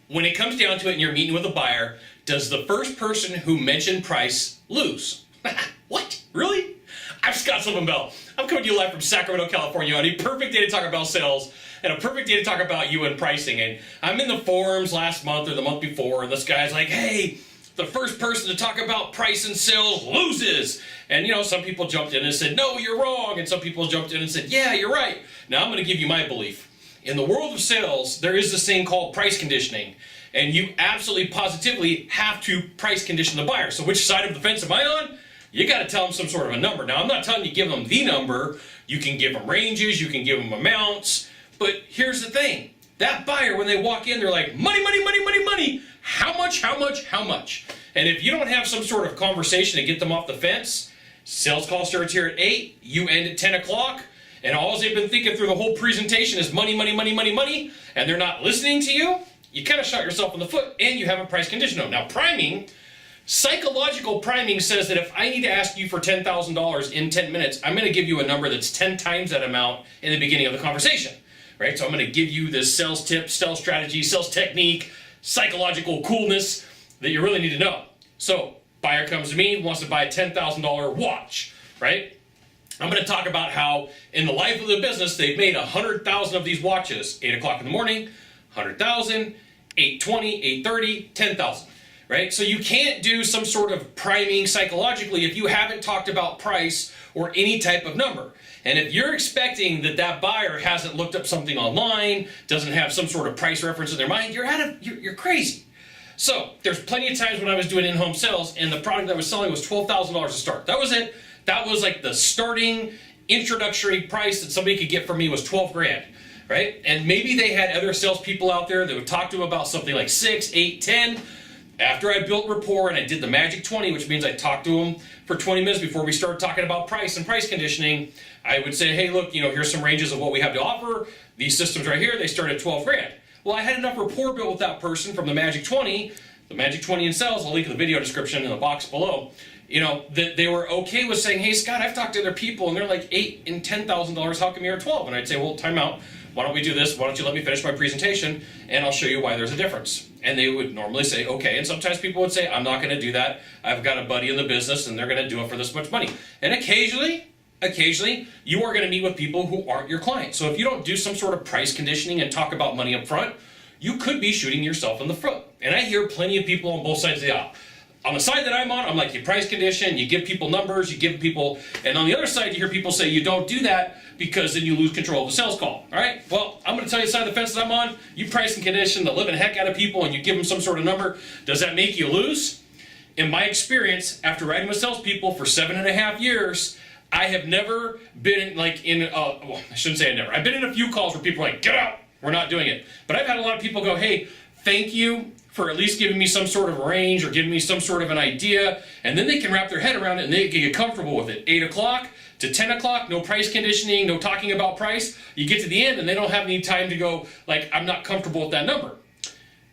when it comes down to it and you're meeting with a buyer, does the first person who mentioned price lose? What? Really? I'm Sylvan Bell. I'm coming to you live from Sacramento, California on a perfect day to talk about sales and a perfect day to talk about you and pricing. And I'm in the forums last month or the month before, and this guy's like, hey, the first person to talk about price and sales loses. And you know, some people jumped in and said, no, you're wrong. And some people jumped in and said, yeah, you're right. Now I'm going to give you my belief. In the world of sales, there is this thing called price conditioning. And you absolutely positively have to price condition the buyer. So which side of the fence am I on? You got to tell them some sort of a number. Now, I'm not telling you give them the number. You can give them ranges. You can give them amounts. But here's the thing. That buyer, when they walk in, they're like, money, money, money, money, money. How much, how much, how much? And if you don't have some sort of conversation to get them off the fence, sales call starts here at 8, you end at 10 o'clock, and all they've been thinking through the whole presentation is money, money, money, money, money, and they're not listening to you, you kind of shot yourself in the foot, and you haven't price conditioned them. Now, priming, psychological priming says that if I need to ask you for $10,000 in 10 minutes, I'm going to give you a number that's 10 times that amount in the beginning of the conversation, right? So I'm going to give you this sales tip, sales strategy, sales technique, psychological coolness that you really need to know. So, buyer comes to me, wants to buy a $10,000 watch, right? I'm going to talk about how in the life of the business, they've made 100,000 of these watches. 8 o'clock in the morning, 100,000, 8:20, 8:30, 10,000, right? So you can't do some sort of priming psychologically if you haven't talked about price or any type of number. And if you're expecting that that buyer hasn't looked up something online, doesn't have some sort of price reference in their mind, you're crazy. So there's plenty of times when I was doing in-home sales and the product I was selling was $12,000 to start. That was it. That was like the starting introductory price that somebody could get from me was 12 grand, right? And maybe they had other salespeople out there that would talk to them about something like 6, 8, 10. After I built rapport and I did the magic 20, which means I talked to them for 20 minutes before we started talking about price and price conditioning, I would say, hey, look, here's some ranges of what we have to offer. These systems right here, they start at 12 grand. Well, I had enough rapport built with that person from the magic 20 in sales, I'll link the video description in the box below, that they were okay with saying, hey, Scott, I've talked to other people and they're like $8,000 and $10,000. How come you're at 12? And I'd say, well, time out. Why don't we do this? Why don't you let me finish my presentation and I'll show you why there's a difference. And they would normally say, okay. And sometimes people would say, I'm not going to do that. I've got a buddy in the business and they're going to do it for this much money. And occasionally, you are going to meet with people who aren't your client. So if you don't do some sort of price conditioning and talk about money up front, you could be shooting yourself in the foot. And I hear plenty of people on both sides of the aisle. On the side that I'm on, I'm like, you price condition, you give people numbers, you give people, and on the other side, you hear people say you don't do that because then you lose control of the sales call. All right, well, I'm going to tell you the side of the fence that I'm on. You price and condition the living heck out of people and you give them some sort of number. Does that make you lose? In my experience, after riding with salespeople for 7.5 years, I have never been I shouldn't say I never. I've been in a few calls where people are like, get out, we're not doing it. But I've had a lot of people go, hey, thank you for at least giving me some sort of range or giving me some sort of an idea, and then they can wrap their head around it and they can get comfortable with it. 8 o'clock to 10 o'clock, no price conditioning, no talking about price. You get to the end and they don't have any time to go, like, I'm not comfortable with that number.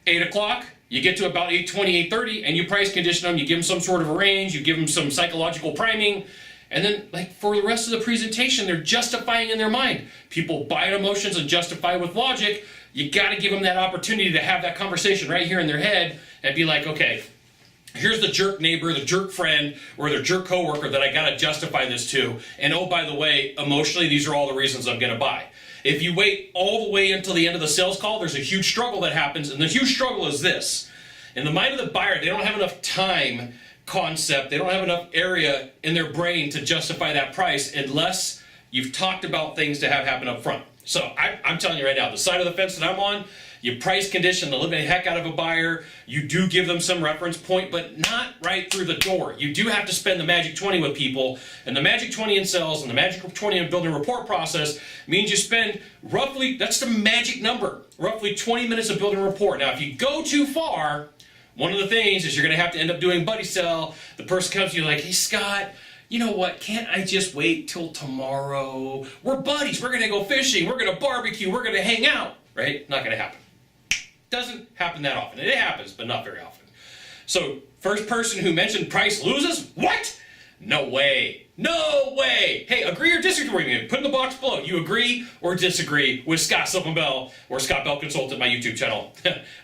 8 o'clock, you get to about 8:20, 8:30, and you price condition them, you give them some sort of a range, you give them some psychological priming, and then, like, for the rest of the presentation, they're justifying in their mind. People buy emotions and justify with logic. You got to give them that opportunity to have that conversation right here in their head and be like, okay, here's the jerk neighbor, the jerk friend, or the jerk coworker that I got to justify this to. And oh, by the way, emotionally, these are all the reasons I'm going to buy. If you wait all the way until the end of the sales call, there's a huge struggle that happens. And the huge struggle is this. In the mind of the buyer, they don't have enough time concept. They don't have enough area in their brain to justify that price unless you've talked about things to have happen up front. So I'm telling you right now, the side of the fence that I'm on, you price condition the living heck out of a buyer. You do give them some reference point, but not right through the door. You do have to spend the magic 20 with people, and the magic 20 in sales and the magic 20 in building a rapport process means you spend roughly, that's the magic number, roughly 20 minutes of building rapport. Now, if you go too far, one of the things is you're going to have to end up doing buddy sell. The person comes to you like, hey, Scott, you know what, can't I just wait till tomorrow? We're buddies, we're going to go fishing, we're going to barbecue, we're going to hang out, right? Not going to happen. Doesn't happen that often. It happens, but not very often. So, first person who mentioned price loses? What? No way. No way. Hey, agree or disagree with me? Put in the box below. You agree or disagree with Scott Sylvan Bell or Scott Bell Consultant, my YouTube channel?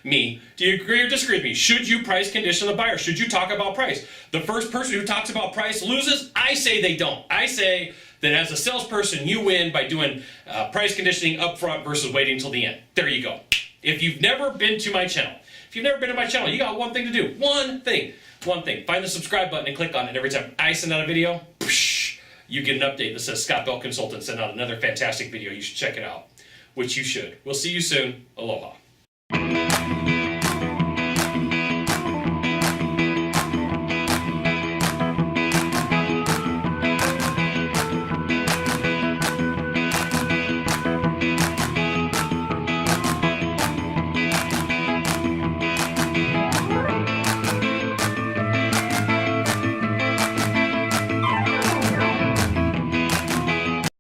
Me. Do you agree or disagree with me? Should you price condition the buyer? Should you talk about price? The first person who talks about price loses? I say they don't. I say that as a salesperson, you win by doing price conditioning up front versus waiting until the end. There you go. If you've never been to my channel, you got one thing to do. One thing. Find the subscribe button and click on it. Every time I send out a video, you get an update that says Scott Bell Consultant sent out another fantastic video. You should check it out, which you should. We'll see you soon. Aloha.